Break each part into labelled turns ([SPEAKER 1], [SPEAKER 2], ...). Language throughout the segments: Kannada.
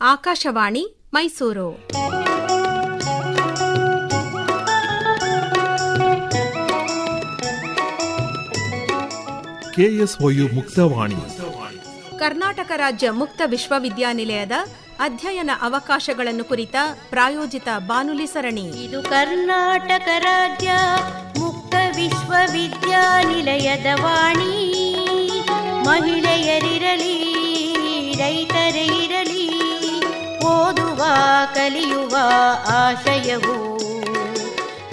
[SPEAKER 1] ಆಕಾಶವಾಣಿ ಮೈಸೂರು.
[SPEAKER 2] ಕೆಎಸ್ಒಯು ಮುಕ್ತವಾಣಿ.
[SPEAKER 1] ಕರ್ನಾಟಕ ರಾಜ್ಯ ಮುಕ್ತ ವಿಶ್ವವಿದ್ಯಾನಿಲಯದ ಅಧ್ಯಯನ ಅವಕಾಶಗಳನ್ನು ಕುರಿತ ಪ್ರಾಯೋಜಿತ ಬಾನುಲಿ ಸರಣಿ.
[SPEAKER 3] ಇದು ಕರ್ನಾಟಕ ರಾಜ್ಯ ಮುಕ್ತ ವಿಶ್ವವಿದ್ಯಾನಿಲಯದ ವಾಣಿ. ಮಹಿಳೆಯರಿರಲಿ, ರೈತರೇ ಇರಲಿ, ಓದುವ ಕಲಿಯುವ ಆಶಯವು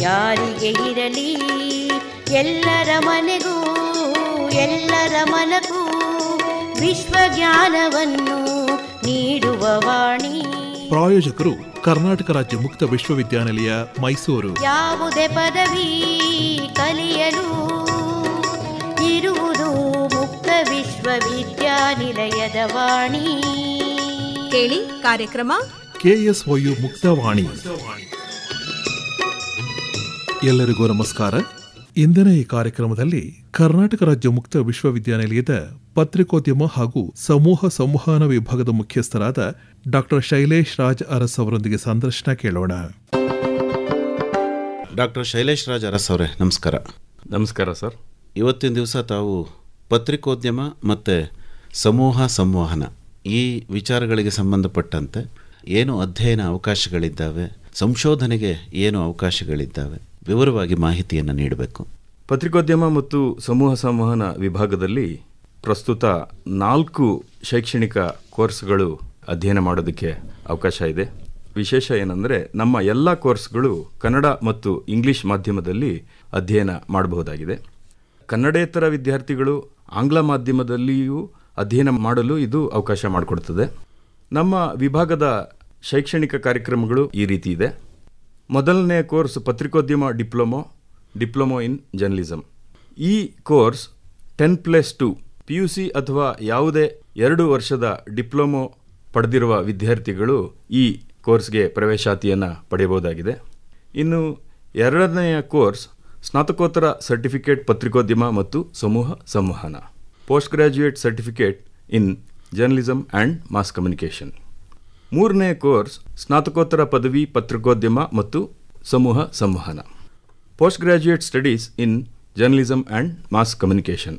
[SPEAKER 3] ಯಾರಿಗೆ ಇರಲಿ, ಎಲ್ಲರ ಮನೆಗೂ ಎಲ್ಲರ ಮನಗೂ ವಿಶ್ವಜ್ಞಾನವನ್ನು ನೀಡುವ ವಾಣಿ.
[SPEAKER 2] ಪ್ರಾಯೋಜಕರು ಕರ್ನಾಟಕ ರಾಜ್ಯ ಮುಕ್ತ ವಿಶ್ವವಿದ್ಯಾನಿಲಯ ಮೈಸೂರು.
[SPEAKER 3] ಯಾವುದೇ ಪದವಿ ಕಲಿಯಲು ಇರುವುದು ಮುಕ್ತ ವಿಶ್ವವಿದ್ಯಾನಿಲಯದ ವಾಣಿ.
[SPEAKER 1] ಕೇಳಿ ಕಾರ್ಯಕ್ರಮ
[SPEAKER 2] ಕೆಎಸ್ಒಯು ಮುಕ್ತವಾಣಿ. ಎಲ್ಲರಿಗೂ ನಮಸ್ಕಾರ. ಇಂದಿನ ಈ ಕಾರ್ಯಕ್ರಮದಲ್ಲಿ ಕರ್ನಾಟಕ ರಾಜ್ಯ ಮುಕ್ತ ವಿಶ್ವವಿದ್ಯಾನಿಲಯದ ಪತ್ರಿಕೋದ್ಯಮ ಹಾಗೂ ಸಮೂಹ ಸಂವಹನ ವಿಭಾಗದ ಮುಖ್ಯಸ್ಥರಾದ ಡಾಕ್ಟರ್ ಶೈಲೇಶ್ ರಾಜ್ ಅರಸ್ ಅವರೊಂದಿಗೆ ಸಂದರ್ಶನ ಕೇಳೋಣ.
[SPEAKER 4] ಡಾಕ್ಟರ್ ಶೈಲೇಶ್ ರಾಜ್ ಅರಸ್ ಅವರೇ, ನಮಸ್ಕಾರ.
[SPEAKER 5] ನಮಸ್ಕಾರ ಸರ್.
[SPEAKER 4] ಇವತ್ತಿನ ದಿವಸ ತಾವು ಪತ್ರಿಕೋದ್ಯಮ ಮತ್ತು ಸಮೂಹ ಸಂವಹನ ಈ ವಿಚಾರಗಳಿಗೆ ಸಂಬಂಧಪಟ್ಟಂತೆ ಏನು ಅಧ್ಯಯನ ಅವಕಾಶಗಳಿದ್ದಾವೆ, ಸಂಶೋಧನೆಗೆ ಏನು ಅವಕಾಶಗಳಿದ್ದಾವೆ, ವಿವರವಾಗಿ ಮಾಹಿತಿಯನ್ನು ನೀಡಬೇಕು.
[SPEAKER 5] ಪತ್ರಿಕೋದ್ಯಮ ಮತ್ತು ಸಮೂಹ ಸಂವಹನ ವಿಭಾಗದಲ್ಲಿ ಪ್ರಸ್ತುತ 4 ಶೈಕ್ಷಣಿಕ ಕೋರ್ಸ್ಗಳು ಅಧ್ಯಯನ ಮಾಡೋದಕ್ಕೆ ಅವಕಾಶ ಇದೆ. ವಿಶೇಷ ಏನಂದರೆ ನಮ್ಮ ಎಲ್ಲ ಕೋರ್ಸ್ಗಳು ಕನ್ನಡ ಮತ್ತು ಇಂಗ್ಲಿಷ್ ಮಾಧ್ಯಮದಲ್ಲಿ ಅಧ್ಯಯನ ಮಾಡಬಹುದಾಗಿದೆ. ಕನ್ನಡೇತರ ವಿದ್ಯಾರ್ಥಿಗಳು ಆಂಗ್ಲ ಮಾಧ್ಯಮದಲ್ಲಿಯೂ ಅಧ್ಯಯನ ಮಾಡಲು ಇದು ಅವಕಾಶ ಮಾಡಿಕೊಡ್ತದೆ. ನಮ್ಮ ವಿಭಾಗದ ಶೈಕ್ಷಣಿಕ ಕಾರ್ಯಕ್ರಮಗಳು ಈ ರೀತಿ ಇದೆ. ಮೊದಲನೇ ಕೋರ್ಸ್ ಪತ್ರಿಕೋದ್ಯಮ ಡಿಪ್ಲೊಮೊ ಇನ್ ಜರ್ನಲಿಸಮ್. ಈ ಕೋರ್ಸ್ 10+2 PUC ಅಥವಾ ಯಾವುದೇ 2 ವರ್ಷದ ಡಿಪ್ಲೊಮೊ ಪಡೆದಿರುವ ವಿದ್ಯಾರ್ಥಿಗಳು ಈ ಕೋರ್ಸ್ಗೆ ಪ್ರವೇಶಾತಿಯನ್ನು ಪಡೆಯಬಹುದಾಗಿದೆ. ಇನ್ನು ಎರಡನೆಯ ಕೋರ್ಸ್ ಸ್ನಾತಕೋತ್ತರ ಸರ್ಟಿಫಿಕೇಟ್ ಪತ್ರಿಕೋದ್ಯಮ ಮತ್ತು ಸಮೂಹ ಸಂವಹನ, post graduate certificate in journalism and mass communication. ಮೂರನೇ ಕೋರ್ಸ್ ಸ್ನಾತಕೋತ್ತರ ಪದವಿ ಪತ್ರಿಕೋದ್ಯಮ ಮತ್ತು ಸಮೂಹ ಸಂವಹನ, post graduate studies in journalism and mass communication.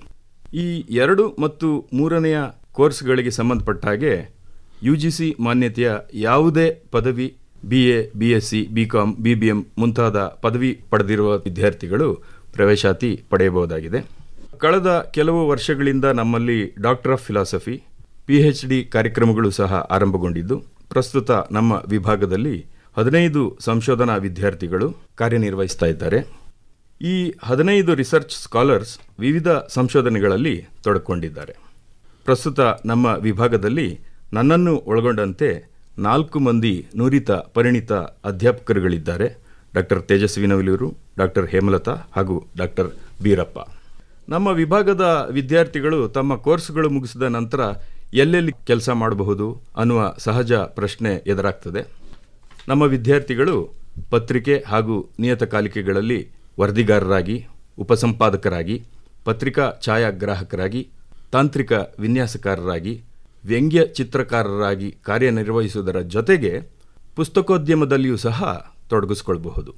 [SPEAKER 5] ಈ 2 ಮತ್ತು 3ನೆಯ ಕೋರ್ಸ್ಗಳಿಗೆ ಸಂಬಂಧಪಟ್ಟ ಹಾಗೆ UGC ಮಾನ್ಯತೆಯ ಯಾವುದೇ ಪದವಿ BA, BSc, BCom, BBM ಮುಂತಾದ ಪದವಿ ಪಡೆದಿರುವ ವಿದ್ಯಾರ್ಥಿಗಳು ಪ್ರವೇಶಾತಿ ಪಡೆಯಬಹುದಾಗಿದೆ. ಕಳೆದ ಕೆಲವು ವರ್ಷಗಳಿಂದ ನಮ್ಮಲ್ಲಿ ಡಾಕ್ಟರ್ ಆಫ್ ಫಿಲಾಸಫಿ, PhD ಕಾರ್ಯಕ್ರಮಗಳು ಸಹ ಆರಂಭಗೊಂಡಿದ್ದು, ಪ್ರಸ್ತುತ ನಮ್ಮ ವಿಭಾಗದಲ್ಲಿ 15 ಸಂಶೋಧನಾ ವಿದ್ಯಾರ್ಥಿಗಳು ಕಾರ್ಯನಿರ್ವಹಿಸ್ತಾ ಇದ್ದಾರೆ. ಈ 15 ರಿಸರ್ಚ್ ಸ್ಕಾಲರ್ಸ್ ವಿವಿಧ ಸಂಶೋಧನೆಗಳಲ್ಲಿ ತೊಡಕೊಂಡಿದ್ದಾರೆ. ಪ್ರಸ್ತುತ ನಮ್ಮ ವಿಭಾಗದಲ್ಲಿ ನನ್ನನ್ನು ಒಳಗೊಂಡಂತೆ 4 ಮಂದಿ ನುರಿತ ಪರಿಣಿತ ಅಧ್ಯಾಪಕರುಗಳಿದ್ದಾರೆ. ಡಾಕ್ಟರ್ ತೇಜಸ್ವಿ ನವಲೂರು, ಡಾಕ್ಟರ್ ಹೇಮಲತಾ ಹಾಗೂ ಡಾಕ್ಟರ್ ಬೀರಪ್ಪ. ನಮ್ಮ ವಿಭಾಗದ ವಿದ್ಯಾರ್ಥಿಗಳು ತಮ್ಮ ಕೋರ್ಸ್ಗಳು ಮುಗಿಸಿದ ನಂತರ ಎಲ್ಲೆಲ್ಲಿ ಕೆಲಸ ಮಾಡಬಹುದು ಅನ್ನುವ ಸಹಜ ಪ್ರಶ್ನೆ ಎದುರಾಗ್ತದೆ. ನಮ್ಮ ವಿದ್ಯಾರ್ಥಿಗಳು ಪತ್ರಿಕೆ ಹಾಗೂ ನಿಯತಕಾಲಿಕೆಗಳಲ್ಲಿ ವರದಿಗಾರರಾಗಿ, ಉಪಸಂಪಾದಕರಾಗಿ, ಪತ್ರಿಕಾ ಛಾಯಾಗ್ರಾಹಕರಾಗಿ, ತಾಂತ್ರಿಕ ವಿನ್ಯಾಸಕಾರರಾಗಿ, ವ್ಯಂಗ್ಯ ಚಿತ್ರಕಾರರಾಗಿ ಕಾರ್ಯನಿರ್ವಹಿಸುವುದರ ಜೊತೆಗೆ ಪುಸ್ತಕೋದ್ಯಮದಲ್ಲಿಯೂ ಸಹ ತೊಡಗಿಸಿಕೊಳ್ಳಬಹುದು.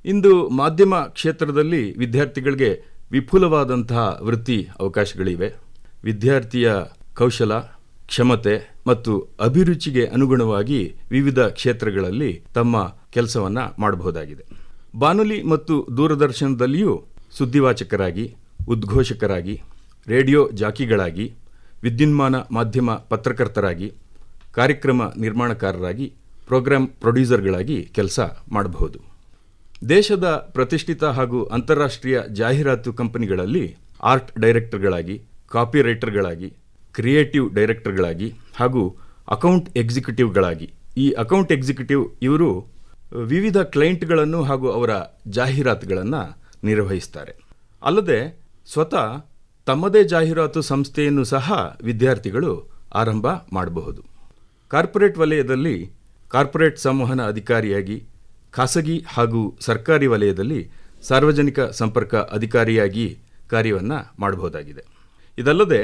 [SPEAKER 5] ಇಂದು ಮಾಧ್ಯಮ ಕ್ಷೇತ್ರದಲ್ಲಿ ವಿದ್ಯಾರ್ಥಿಗಳಿಗೆ ವಿಪುಲವಾದಂತಹ ವೃತ್ತಿ ಅವಕಾಶಗಳಿವೆ. ವಿದ್ಯಾರ್ಥಿಯ ಕೌಶಲ, ಕ್ಷಮತೆ ಮತ್ತು ಅಭಿರುಚಿಗೆ ಅನುಗುಣವಾಗಿ ವಿವಿಧ ಕ್ಷೇತ್ರಗಳಲ್ಲಿ ತಮ್ಮ ಕೆಲಸವನ್ನು ಮಾಡಬಹುದಾಗಿದೆ. ಬಾನುಲಿ ಮತ್ತು ದೂರದರ್ಶನದಲ್ಲಿಯೂ ಸುದ್ದಿವಾಚಕರಾಗಿ, ಉದ್ಘೋಷಕರಾಗಿ, ರೇಡಿಯೋ ಜಾಕಿಗಳಾಗಿ, ವಿದ್ಯುನ್ಮಾನ ಮಾಧ್ಯಮ ಪತ್ರಕರ್ತರಾಗಿ, ಕಾರ್ಯಕ್ರಮ ನಿರ್ಮಾಣಕಾರರಾಗಿ, ಪ್ರೋಗ್ರಾಂ ಪ್ರೊಡ್ಯೂಸರ್ಗಳಾಗಿ ಕೆಲಸ ಮಾಡಬಹುದು. ದೇಶದ ಪ್ರತಿಷ್ಠಿತ ಹಾಗೂ ಅಂತಾರಾಷ್ಟ್ರೀಯ ಜಾಹೀರಾತು ಕಂಪನಿಗಳಲ್ಲಿ ಆರ್ಟ್ ಡೈರೆಕ್ಟರ್ಗಳಾಗಿ, ಕಾಪಿ ರೈಟರ್ಗಳಾಗಿ, ಕ್ರಿಯೇಟಿವ್ ಡೈರೆಕ್ಟರ್ಗಳಾಗಿ ಹಾಗೂ ಅಕೌಂಟ್ ಎಕ್ಸಿಕ್ಯೂಟಿವ್ಗಳಾಗಿ. ಈ ಅಕೌಂಟ್ ಎಕ್ಸಿಕ್ಯೂಟಿವ್ ಇವರು ವಿವಿಧ ಕ್ಲೈಂಟ್ಗಳನ್ನು ಹಾಗೂ ಅವರ ಜಾಹೀರಾತುಗಳನ್ನು ನಿರ್ವಹಿಸ್ತಾರೆ. ಅಲ್ಲದೆ ಸ್ವತಃ ತಮ್ಮದೇ ಜಾಹೀರಾತು ಸಂಸ್ಥೆಯನ್ನು ಸಹ ವಿದ್ಯಾರ್ಥಿಗಳು ಆರಂಭ ಮಾಡಬಹುದು. ಕಾರ್ಪೊರೇಟ್ ವಲಯದಲ್ಲಿ ಕಾರ್ಪೊರೇಟ್ ಸಂವಹನ ಅಧಿಕಾರಿಯಾಗಿ, ಖಾಸಗಿ ಹಾಗೂ ಸರ್ಕಾರಿ ವಲಯದಲ್ಲಿ ಸಾರ್ವಜನಿಕ ಸಂಪರ್ಕ ಅಧಿಕಾರಿಯಾಗಿ ಕಾರ್ಯವನ್ನು ಮಾಡಬಹುದಾಗಿದೆ. ಇದಲ್ಲದೆ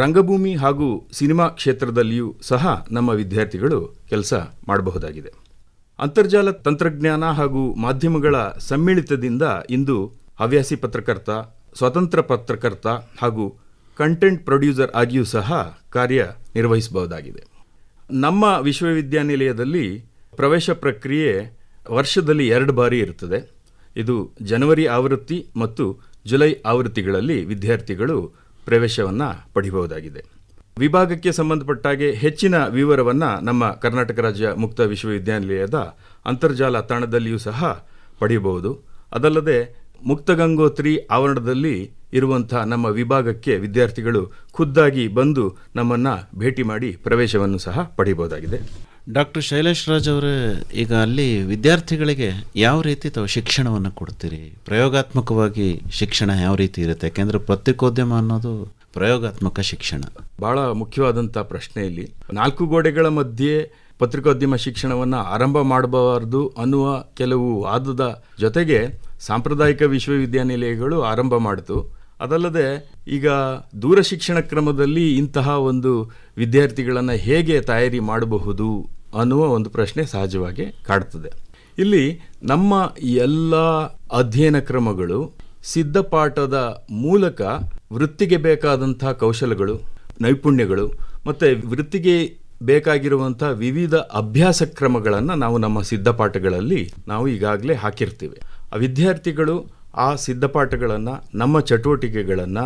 [SPEAKER 5] ರಂಗಭೂಮಿ ಹಾಗೂ ಸಿನಿಮಾ ಕ್ಷೇತ್ರದಲ್ಲಿಯೂ ಸಹ ನಮ್ಮ ವಿದ್ಯಾರ್ಥಿಗಳು ಕೆಲಸ ಮಾಡಬಹುದಾಗಿದೆ. ಅಂತರ್ಜಾಲ ತಂತ್ರಜ್ಞಾನ ಹಾಗೂ ಮಾಧ್ಯಮಗಳ ಸಮ್ಮಿಳಿತದಿಂದ ಇಂದು ಹವ್ಯಾಸಿ ಪತ್ರಕರ್ತ, ಸ್ವತಂತ್ರ ಪತ್ರಕರ್ತ ಹಾಗೂ ಕಂಟೆಂಟ್ ಪ್ರೊಡ್ಯೂಸರ್ ಆಗಿಯೂ ಸಹ ಕಾರ್ಯನಿರ್ವಹಿಸಬಹುದಾಗಿದೆ. ನಮ್ಮ ವಿಶ್ವವಿದ್ಯಾನಿಲಯದಲ್ಲಿ ಪ್ರವೇಶ ಪ್ರಕ್ರಿಯೆ ವರ್ಷದಲ್ಲಿ 2 ಬಾರಿ ಇರುತ್ತದೆ. ಇದು ಜನವರಿ ಆವೃತ್ತಿ ಮತ್ತು ಜುಲೈ ಆವೃತ್ತಿಗಳಲ್ಲಿ ವಿದ್ಯಾರ್ಥಿಗಳು ಪ್ರವೇಶವನ್ನು ಪಡೆಯಬಹುದಾಗಿದೆ. ವಿಭಾಗಕ್ಕೆ ಸಂಬಂಧಪಟ್ಟಾಗೆ ಹೆಚ್ಚಿನ ವಿವರವನ್ನು ನಮ್ಮ ಕರ್ನಾಟಕ ರಾಜ್ಯ ಮುಕ್ತ ವಿಶ್ವವಿದ್ಯಾನಿಲಯದ ಅಂತರ್ಜಾಲ ತಾಣದಲ್ಲಿಯೂ ಸಹ ಪಡೆಯಬಹುದು. ಅದಲ್ಲದೆ ಮುಕ್ತಗಂಗೋತ್ರಿ ಆವರಣದಲ್ಲಿ ಇರುವಂಥ ನಮ್ಮ ವಿಭಾಗಕ್ಕೆ ವಿದ್ಯಾರ್ಥಿಗಳು ಖುದ್ದಾಗಿ ಬಂದು ನಮ್ಮನ್ನು ಭೇಟಿ ಮಾಡಿ ಪ್ರವೇಶವನ್ನು ಸಹ ಪಡೆಯಬಹುದಾಗಿದೆ.
[SPEAKER 4] ಡಾಕ್ಟರ್ ಶೈಲೇಶ್ ರಾಜ್ ಅವರೇ, ಈಗ ಅಲ್ಲಿ ವಿದ್ಯಾರ್ಥಿಗಳಿಗೆ ಯಾವ ರೀತಿ ತಾವು ಶಿಕ್ಷಣವನ್ನು ಕೊಡ್ತೀರಿ? ಪ್ರಯೋಗಾತ್ಮಕವಾಗಿ ಶಿಕ್ಷಣ ಯಾವ ರೀತಿ ಇರುತ್ತೆ? ಯಾಕೆಂದರೆ ಪತ್ರಿಕೋದ್ಯಮ ಅನ್ನೋದು ಪ್ರಯೋಗಾತ್ಮಕ ಶಿಕ್ಷಣ.
[SPEAKER 5] ಬಹಳ ಮುಖ್ಯವಾದಂಥ ಪ್ರಶ್ನೆ ಇಲ್ಲಿ. 4 ಗೋಡೆಗಳ ಮಧ್ಯೆ ಪತ್ರಿಕೋದ್ಯಮ ಶಿಕ್ಷಣವನ್ನು ಆರಂಭ ಮಾಡಬಾರದು ಅನ್ನುವ ಕೆಲವು ವಾದದ ಜೊತೆಗೆ ಸಾಂಪ್ರದಾಯಿಕ ವಿಶ್ವವಿದ್ಯಾನಿಲಯಗಳು ಆರಂಭ ಮಾಡಿತು. ಅದಲ್ಲದೆ ಈಗ ದೂರ ಶಿಕ್ಷಣ ಕ್ರಮದಲ್ಲಿ ಇಂತಹ ಒಂದು ವಿದ್ಯಾರ್ಥಿಗಳನ್ನು ಹೇಗೆ ತಯಾರಿ ಮಾಡಬಹುದು ಅನ್ನುವ ಒಂದು ಪ್ರಶ್ನೆ ಸಹಜವಾಗಿ ಕಾಡ್ತದೆ. ಇಲ್ಲಿ ನಮ್ಮ ಎಲ್ಲ ಅಧ್ಯಯನ ಕ್ರಮಗಳು ಸಿದ್ಧಪಾಠದ ಮೂಲಕ ವೃತ್ತಿಗೆ ಬೇಕಾದಂಥ ಕೌಶಲಗಳು, ನೈಪುಣ್ಯಗಳು ಮತ್ತು ವೃತ್ತಿಗೆ ಬೇಕಾಗಿರುವಂಥ ವಿವಿಧ ಅಭ್ಯಾಸ ಕ್ರಮಗಳನ್ನು ನಾವು ನಮ್ಮ ಸಿದ್ಧಪಾಠಗಳಲ್ಲಿ ನಾವು ಈಗಾಗಲೇ ಹಾಕಿರ್ತೀವಿ. ಆ ವಿದ್ಯಾರ್ಥಿಗಳು ಆ ಸಿದ್ಧಪಾಠಗಳನ್ನು, ನಮ್ಮ ಚಟುವಟಿಕೆಗಳನ್ನು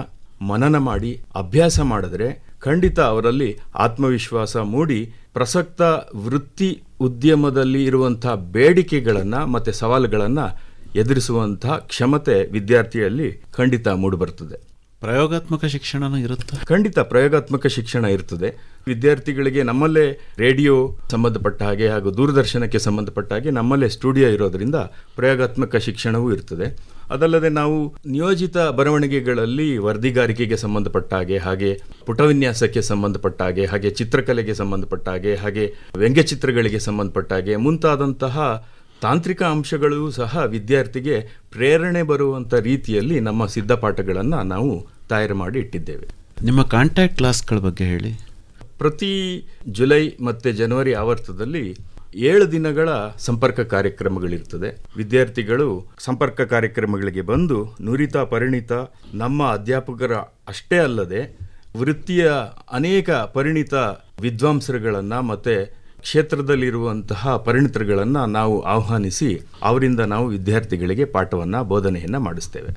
[SPEAKER 5] ಮನನ ಮಾಡಿ ಅಭ್ಯಾಸ ಮಾಡಿದ್ರೆ ಖಂಡಿತ ಅವರಲ್ಲಿ ಆತ್ಮವಿಶ್ವಾಸ ಮೂಡಿ ಪ್ರಸಕ್ತ ವೃತ್ತಿ ಉದ್ಯಮದಲ್ಲಿ ಇರುವಂಥ ಬೇಡಿಕೆಗಳನ್ನು ಮತ್ತು ಸವಾಲುಗಳನ್ನು ಎದುರಿಸುವಂಥ ಕ್ಷಮತೆ ವಿದ್ಯಾರ್ಥಿಯಲ್ಲಿ ಖಂಡಿತ ಮೂಡಿಬರ್ತದೆ.
[SPEAKER 4] ಪ್ರಯೋಗಾತ್ಮಕ ಶಿಕ್ಷಣನೂ ಇರುತ್ತೆ.
[SPEAKER 5] ಖಂಡಿತ ಪ್ರಯೋಗಾತ್ಮಕ ಶಿಕ್ಷಣ ಇರ್ತದೆ. ವಿದ್ಯಾರ್ಥಿಗಳಿಗೆ ನಮ್ಮಲ್ಲೇ ರೇಡಿಯೋ ಸಂಬಂಧಪಟ್ಟ ಹಾಗೆ ಹಾಗೂ ದೂರದರ್ಶನಕ್ಕೆ ಸಂಬಂಧಪಟ್ಟ ಹಾಗೆ ನಮ್ಮಲ್ಲೇ ಸ್ಟುಡಿಯೋ ಇರೋದರಿಂದ ಪ್ರಯೋಗಾತ್ಮಕ ಶಿಕ್ಷಣವೂ ಇರ್ತದೆ. ಅದಲ್ಲದೆ ನಾವು ನಿಯೋಜಿತ ಬರವಣಿಗೆಗಳಲ್ಲಿ ವರದಿಗಾರಿಕೆಗೆ ಸಂಬಂಧಪಟ್ಟ ಹಾಗೆ ಪುಟವಿನ್ಯಾಸಕ್ಕೆ ಸಂಬಂಧಪಟ್ಟ ಹಾಗೆ ಚಿತ್ರಕಲೆಗೆ ಸಂಬಂಧಪಟ್ಟ ಹಾಗೆ ವ್ಯಂಗ್ಯಚಿತ್ರಗಳಿಗೆ ಸಂಬಂಧಪಟ್ಟ ಮುಂತಾದಂತಹ ತಾಂತ್ರಿಕ ಅಂಶಗಳು ಸಹ ವಿದ್ಯಾರ್ಥಿಗೆ ಪ್ರೇರಣೆ ಬರುವಂಥ ರೀತಿಯಲ್ಲಿ ನಮ್ಮ ಸಿದ್ಧಪಾಠಗಳನ್ನು ನಾವು ತಯಾರು ಮಾಡಿ ಇಟ್ಟಿದ್ದೇವೆ.
[SPEAKER 4] ನಿಮ್ಮ ಕಾಂಟ್ಯಾಕ್ಟ್ ಕ್ಲಾಸ್ಗಳ ಬಗ್ಗೆ ಹೇಳಿ.
[SPEAKER 5] ಪ್ರತಿ ಜುಲೈ ಮತ್ತು ಜನವರಿ ಆವರ್ತದಲ್ಲಿ 7 ದಿನಗಳ ಸಂಪರ್ಕ ಕಾರ್ಯಕ್ರಮಗಳಿರ್ತದೆ. ವಿದ್ಯಾರ್ಥಿಗಳು ಸಂಪರ್ಕ ಕಾರ್ಯಕ್ರಮಗಳಿಗೆ ಬಂದು ನುರಿತ ಪರಿಣಿತ ನಮ್ಮ ಅಧ್ಯಾಪಕರ ಅಷ್ಟೇ ಅಲ್ಲದೆ ವೃತ್ತಿಯ ಅನೇಕ ಪರಿಣಿತ ವಿದ್ವಾಂಸರುಗಳನ್ನು ಮತ್ತು ಕ್ಷೇತ್ರದಲ್ಲಿರುವಂತಹ ಪರಿಣಿತರುಗಳನ್ನು ನಾವು ಆಹ್ವಾನಿಸಿ ಅವರಿಂದ ನಾವು ವಿದ್ಯಾರ್ಥಿಗಳಿಗೆ ಪಾಠವನ್ನು ಬೋಧನೆಯನ್ನು ಮಾಡಿಸ್ತೇವೆ.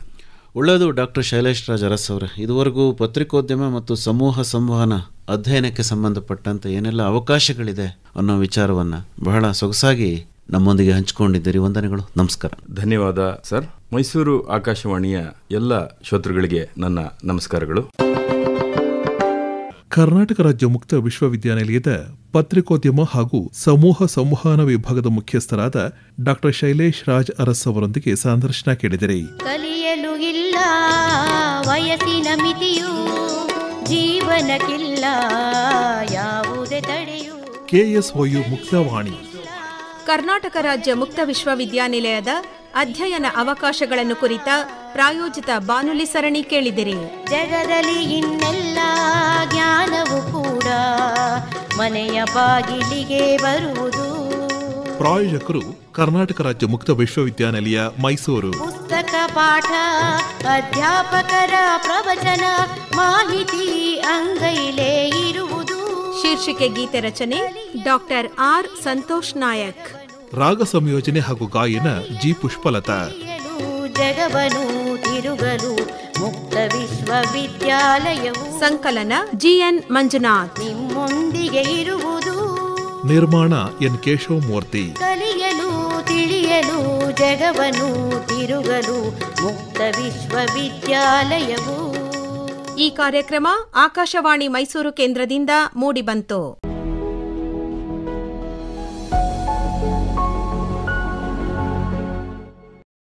[SPEAKER 4] ಒಳ್ಳೆಯದು. ಡಾಕ್ಟರ್ ಶೈಲೇಶ್ ರಾಜ್ ಅರಸ್ ಅವರೇ, ಇದುವರೆಗೂ ಪತ್ರಿಕೋದ್ಯಮ ಮತ್ತು ಸಮೂಹ ಸಂವಹನ ಅಧ್ಯಯನಕ್ಕೆ ಸಂಬಂಧಪಟ್ಟಂತೆ ಏನೆಲ್ಲ ಅವಕಾಶಗಳಿದೆ ಅನ್ನೋ ವಿಚಾರವನ್ನು ಬಹಳ ಸೊಗಸಾಗಿ ನಮ್ಮೊಂದಿಗೆ ಹಂಚಿಕೊಂಡಿದ್ದೀರಿ. ವಂದನೆಗಳು. ನಮಸ್ಕಾರ.
[SPEAKER 5] ಧನ್ಯವಾದ ಸರ್. ಮೈಸೂರು ಆಕಾಶವಾಣಿಯ ಎಲ್ಲ ಶ್ರೋತೃಗಳಿಗೆ ನನ್ನ ನಮಸ್ಕಾರಗಳು.
[SPEAKER 2] ಕರ್ನಾಟಕ ರಾಜ್ಯ ಮುಕ್ತ ವಿಶ್ವವಿದ್ಯಾನಿಲಯದ ಪತ್ರಿಕೋದ್ಯಮ ಹಾಗೂ ಸಮೂಹ ಸಂವಹನ ವಿಭಾಗದ ಮುಖ್ಯಸ್ಥರಾದ ಡಾಕ್ಟರ್ ಶೈಲೇಶ್ ರಾಜ್ ಅರಸ್ ಅವರೊಂದಿಗೆ ಸಂದರ್ಶನ ಕೇಳಿದಿರಿ.
[SPEAKER 3] ಕಲಿಯಲು ಇಲ್ಲ ವಯಸ್ಸಿನ ಮಿತಿಯು, ಜೀವನಕ್ಕಿಲ್ಲ ಯಾವುದೇ ತಡೆಯು.
[SPEAKER 2] KSOU ಮುಕ್ತವಾಣಿ.
[SPEAKER 1] ಕರ್ನಾಟಕ ರಾಜ್ಯ ಮುಕ್ತ ವಿಶ್ವವಿದ್ಯಾನಿಲಯದ ಅಧ್ಯಯನ ಅವಕಾಶಗಳನ್ನು ಕುರಿತ ಪ್ರಾಯೋಜಿತ ಬಾನುಲಿ ಸರಣಿ ಕೇಳಿದಿರಿ.
[SPEAKER 3] ಜಗದಲ್ಲಿ ಇನ್ನೆಲ್ಲ ಜ್ಞಾನವು ಕೂಡ ಮನೆಯ ಬಾಗಿಲಿಗೆ ಬರುವುದು.
[SPEAKER 2] ಪ್ರಾಯೋಜಕರು ಕರ್ನಾಟಕ ರಾಜ್ಯ ಮುಕ್ತ ವಿಶ್ವವಿದ್ಯಾನಿಲಯ ಮೈಸೂರು.
[SPEAKER 3] ಪುಸ್ತಕ ಪಾಠ, ಅಧ್ಯಾಪಕರ ಪ್ರವಚನ, ಮಾಹಿತಿ ಅಂಗೈಲೇ ಇರುವುದು.
[SPEAKER 1] ಶೀರ್ಷಿಕೆ ಗೀತೆ ರಚನೆ ಡಾಕ್ಟರ್ R. ಸಂತೋಷ್ ನಾಯಕ್.
[SPEAKER 2] ರಾಗ ಸಂಯೋಜನೆ ಹಾಗೂ ಗಾಯನ G. ಪುಷ್ಪಲತಾ.
[SPEAKER 3] ಜಗವನು ತಿರುಗಲು ಮುಕ್ತ ವಿಶ್ವವಿದ್ಯಾಲಯವು.
[SPEAKER 1] ಸಂಕಲನ GN ಮಂಜುನಾಥ್.
[SPEAKER 3] ನಿಮ್ಮೊಂದಿಗೆ ಇರುವುದು.
[SPEAKER 2] ನಿರ್ಮಾಣ N. ಕೇಶವಮೂರ್ತಿ.
[SPEAKER 3] ಕಲಿಯಲು ತಿಳಿಯಲು ಜಗವನು ತಿರುಗಲು ಮುಕ್ತ ವಿಶ್ವವಿದ್ಯಾಲಯವು.
[SPEAKER 1] ಈ ಕಾರ್ಯಕ್ರಮ ಆಕಾಶವಾಣಿ ಮೈಸೂರು ಕೇಂದ್ರದಿಂದ ಮೂಡಿಬಂತು.